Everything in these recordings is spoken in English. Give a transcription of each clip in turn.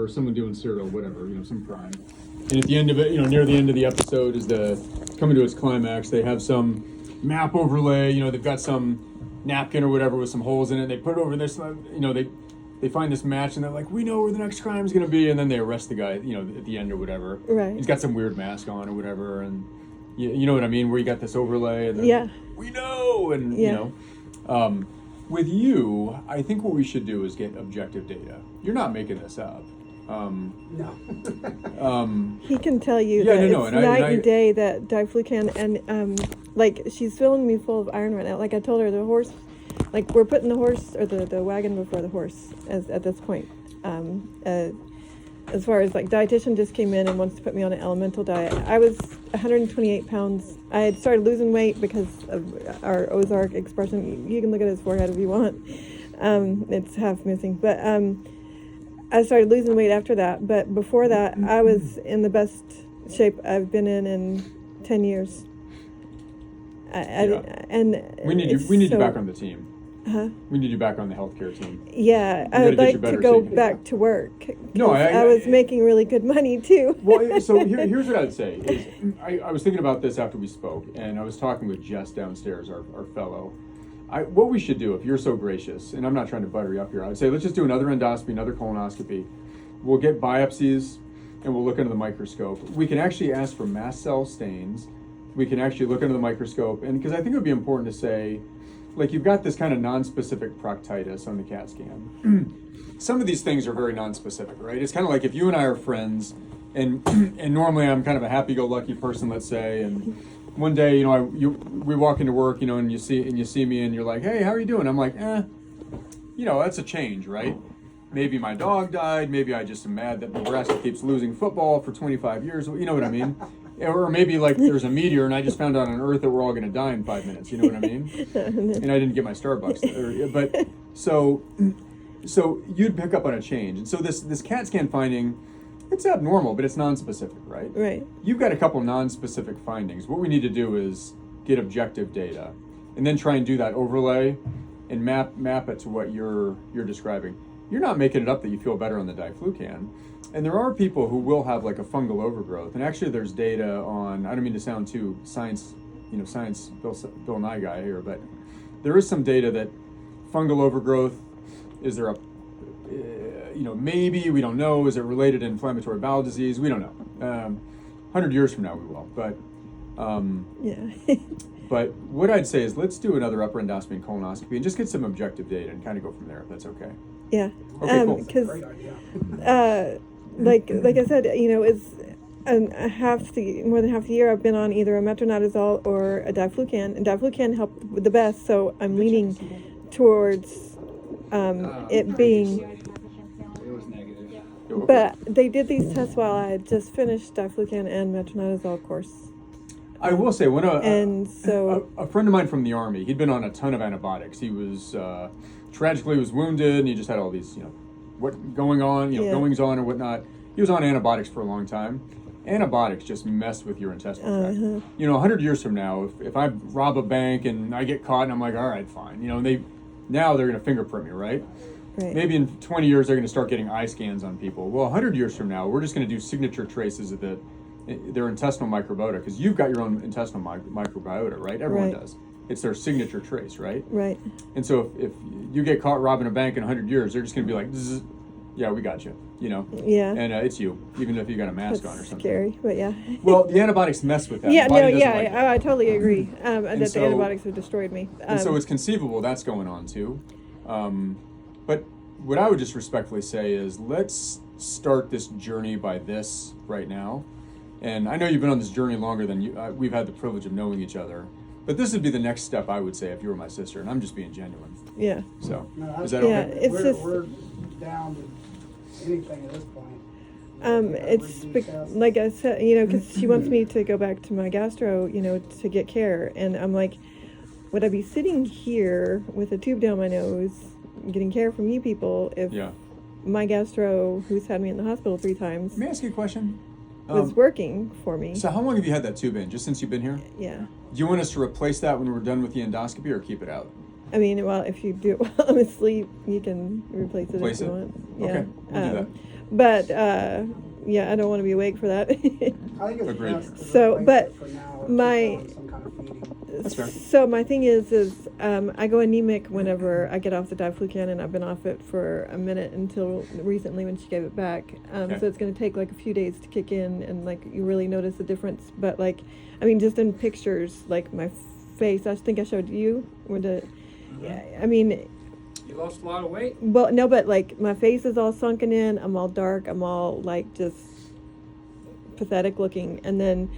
whatever, someone doing serial, whatever, some crime. And at the end of it, near the end of the episode is coming to its climax. They have some map overlay, they've got some napkin or whatever with some holes in it. They put it over this, they find this match and they're like, we know where the next crime is going to be. And then they arrest the guy, at the end or whatever. Right. He's got some weird mask on or whatever. And you know what I mean? Where you got this overlay. And then, yeah. We know. And, with you, I think what we should do is get objective data. You're not making this up. No. He can tell you Yeah, that no, it's and night I- and day that diflucan and like she's filling me full of iron right now. Like I told her the horse, like we're putting the horse or the wagon before the horse at this point. As far as like dietitian just came in and wants to put me on an elemental diet. I was 128 pounds. I had started losing weight because of our Ozark expression. You can look at his forehead if you want. It's half missing, but I started losing weight after that. But before that, I was in the best shape I've been in 10 years. And we need you back on the team. Huh? We need you back on the healthcare team. Yeah, gotta I would get you like better to go so you can- back to work. No, 'cause I was making really good money too. Well, so here's what I'd say is I was thinking about this after we spoke, and I was talking with Jess downstairs, our fellow. What we should do, if you're so gracious, and I'm not trying to butter you up here, I'd say let's just do another endoscopy, another colonoscopy. We'll get biopsies, and we'll look under the microscope. We can actually ask for mast cell stains. We can actually look under the microscope, and because I think it would be important to say, like you've got this kind of non-specific proctitis on the CAT scan. Some of these things are very non-specific, right? It's kind of like if you and I are friends, and normally I'm kind of a happy-go-lucky person, let's say, and one day, we walk into work, and you see me, and you're like, hey, how are you doing? I'm like, that's a change, right? Maybe my dog died. Maybe I just am mad that Nebraska keeps losing football for 25 years. You know what I mean? Or maybe like there's a meteor and I just found out on Earth that we're all going to die in 5 minutes. You know what I mean? And I didn't get my Starbucks. But so you'd pick up on a change. And so this CAT scan finding, it's abnormal, but it's non-specific, right? Right. You've got a couple non-specific findings. What we need to do is get objective data and then try and do that overlay and map it to what you're describing. You're not making it up that you feel better on the diflucan. And there are people who will have like a fungal overgrowth. And actually there's data on, I don't mean to sound too science Bill Nye guy here, but there is some data that fungal overgrowth, is there maybe, we don't know, is it related to inflammatory bowel disease? We don't know. 100 years from now we will, but Yeah. but what I'd say is let's do another upper endoscopy and colonoscopy and just get some objective data and kind of go from there, if that's okay. Yeah. Okay, cool. Because, Great idea. like I said, it's more than half the year I've been on either a metronidazole or a diflucan, and diflucan helped with the best. So I'm leaning towards it being. It was negative. Okay. But they did these tests while I had just finished diflucan and metronidazole course. I will say, when a friend of mine from the Army, he'd been on a ton of antibiotics. He was tragically was wounded, and he just had all these, what going on, goings on or whatnot. He was on antibiotics for a long time. Antibiotics just mess with your intestinal tract. 100 years from now, if I rob a bank and I get caught, and I'm like, all right, fine. Now they're going to fingerprint me, right? Right. Maybe in 20 years they're going to start getting eye scans on people. Well, 100 years from now, we're just going to do signature traces of their intestinal microbiota, because you've got your own intestinal microbiota, right? Everyone Right. does. It's their signature trace, right? Right. And so if you get caught robbing a bank in 100 years, they're just going to be like, "Zzz, yeah, we got you, Yeah. and it's you, even if you got a mask That's on or something. scary, but yeah. Well, the antibiotics mess with that. Yeah, The body no, doesn't yeah, like it. I totally agree that the so- antibiotics have destroyed me. And so it's conceivable that's going on too. But what I would just respectfully say is let's start this journey by this right now. And I know you've been on this journey longer than we've had the privilege of knowing each other. But this would be the next step, I would say, if you were my sister. And I'm just being genuine. Yeah. So, No, is that Yeah, okay? it's just- we're down to anything at this point. It's like I said, because she wants me to go back to my gastro, to get care, and I'm like, would I be sitting here with a tube down my nose, getting care from you people, if Yeah. my gastro, who's had me in the hospital 3 times, May I ask you a question? was working for me? So how long have you had that tube in? Just since you've been here? Yeah. Do you want us to replace that when we're done with the endoscopy, or keep it out? I mean, well, if you do it while I'm asleep, you can replace it Replace if you it? want. Okay, we'll do that. But yeah, I don't want to be awake for that. I think it's Agreed. best to So, replace but it for now and my- keep on some kind of feeding. That's fair. So my thing is I go anemic whenever I get off the diflucan, and I've been off it for a minute until recently when she gave it back. Okay. So it's going to take like a few days to kick in, and like you really notice the difference. But like, I mean, just in pictures, like my face, I think I showed you. Yeah, I mean, You lost a lot of weight? well, no, but like my face is all sunken in. I'm all dark. I'm all like just pathetic looking. And then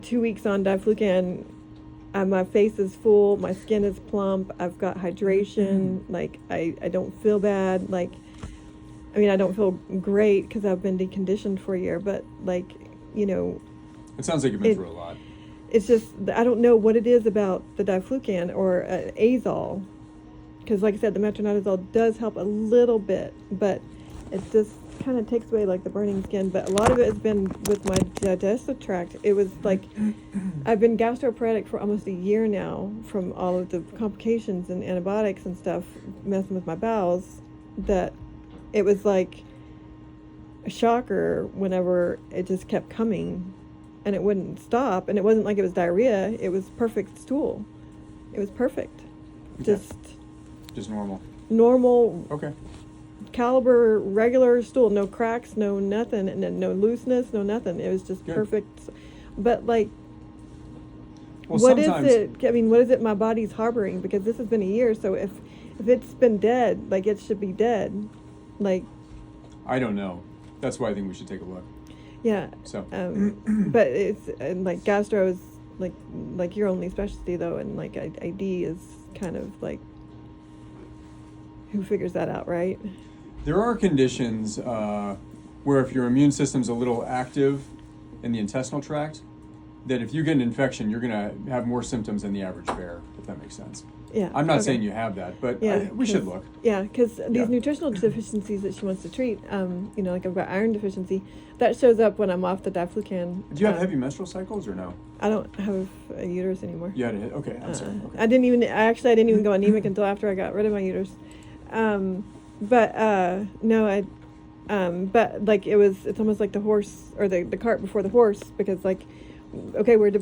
2 weeks on diflucan, my face is full. My skin is plump. I've got hydration. Like I don't feel bad. Like, I mean, I don't feel great because I've been deconditioned for a year. But like, you know, It sounds like you've been It- through a lot. it's just I don't know what it is about the diflucan or azole, because like I said, the metronidazole does help a little bit, but it just kind of takes away like the burning skin. But a lot of it has been with my digestive tract. It was like I've been gastroparetic for almost a year now from all of the complications and antibiotics and stuff messing with my bowels, that it was like a shocker whenever it just kept coming and it wouldn't stop. And it wasn't like it was diarrhea. It was perfect stool. It was perfect. Okay. Just Normal. normal Okay. caliber, regular stool. No cracks, no nothing, and then no looseness, no nothing. It was just Good. perfect. But like, Well, what is sometimes it? I mean, what is it my body's harboring? Because this has been a year. So if it's been dead, like it should be dead. Like, I don't know. That's why I think we should take a look. yeah. So But it's and like gastro is like your only specialty though, and like ID is kind of like, who figures that out, right? there are conditions where if your immune system's a little active in the intestinal tract, that if you get an infection, you're going to have more symptoms than the average bear, if that makes sense. Yeah. I'm not okay. saying you have that, but Yeah, we should 'cause- look. Yeah, because Yeah. these nutritional deficiencies that she wants to treat, you know, like I've got iron deficiency, that shows up when I'm off the diflucan. Do you have heavy menstrual cycles or no? I don't have a uterus anymore. You had a, okay, I'm sorry. Okay. I didn't even go anemic until after I got rid of my uterus. No, but like it's almost like the horse or the cart before the horse, because like, okay, we're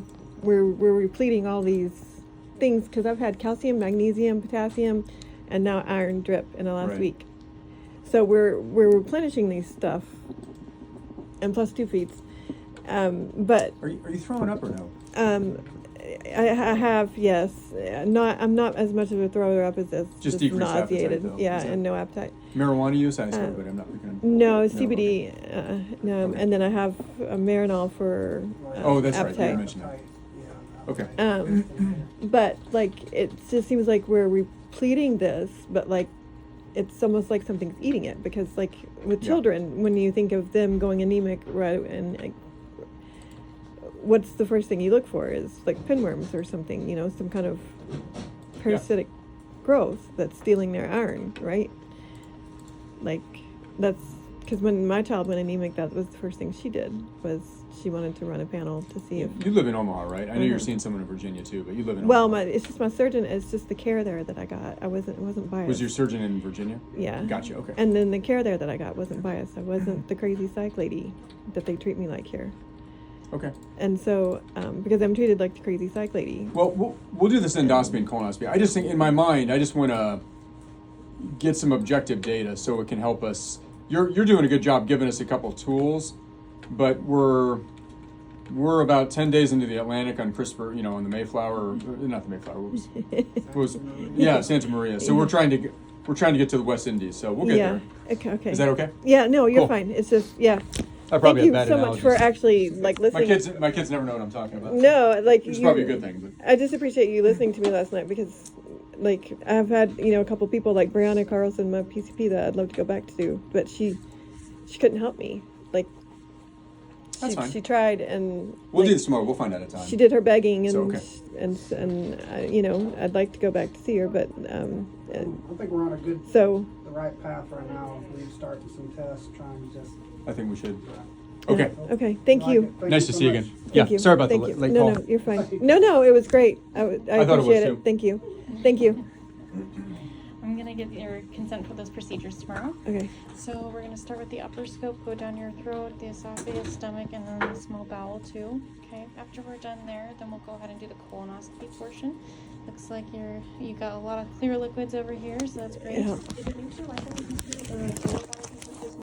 repleting all these things because I've had calcium, magnesium, potassium, and now iron drip in the last Right. week. So we're replenishing these stuff, and plus 2 feeds. But Are you throwing up or no? I have, yes. I'm not as much of a thrower up as Just decreased appetite, nauseated. though, Yeah, is it? and no appetite. Marijuana use? I said, but I'm not looking. No, okay. CBD. No, Okay. and then I have a Marinol for Oh, that's right. appetite. You mentioned that. Yeah. Okay. But like it just seems like we're repleting this, but like it's almost like something's eating it, because like with Yeah. children, when you think of them going anemic, right, and like, what's the first thing you look for is like pinworms or something, you know, some kind of parasitic growth that's stealing their iron, right? Like that's because when my child went anemic, that was the first thing she did, was she wanted to run a panel to see if. You live in Omaha, right? I know you're Mhm. seeing someone in Virginia too, but you live in Well, Omaha. it's just my surgeon. It's just the care there that I got. It wasn't biased. Was your surgeon in Virginia? Yeah. Gotcha, okay. And then the care there that I got wasn't biased. I wasn't the crazy psych lady that they treat me like here. Okay. And so, because I'm treated like the crazy psych lady. Well, we'll do this endoscopy and colonoscopy. I just think, in my mind, I just want to get some objective data so it can help us. You're doing a good job giving us a couple tools, but we're about 10 days into the Atlantic on CRISPR, you know, on the Mayflower, not the Mayflower, what was yeah, Santa Maria. So we're trying to get to the West Indies. So we'll get Yeah. there. Okay. Is that okay? Yeah. No, you're Cool. fine. It's just yeah. I probably Thank have you bad so much for analogies. actually like listening. My kids never know what I'm talking about. No, like It's you- probably a good thing. But I just appreciate you listening to me last night, because like I've had, you know, a couple people like Brianna Carlson, my PCP, that I'd love to go back to, but she couldn't help me. Like That's fine. she tried, and we'll like, do this tomorrow. We'll find out a time. she did her begging, and So, okay. you know, I'd like to go back to see her, but and I think we're on a good, so the right path right now. We've started some tests, trying to just. I think we should. yeah. Okay. Okay, thank Like you. it. Thank Nice to so see you much. again. Thank you. Sorry about Thank the you. late no, call. No, you're fine. No, it was great. I thought it was appreciate too. it. Thank you. Thank you. I'm gonna gonna get your consent for those procedures tomorrow. Okay. So we're gonna start with the upper scope, go down your throat, the esophagus, stomach, and then the small bowel too. Okay, after we're done there, then we'll go ahead and do the colonoscopy portion. Looks like you got a lot of clear liquids over here, so that's great. Yeah. Did it make your life any easier or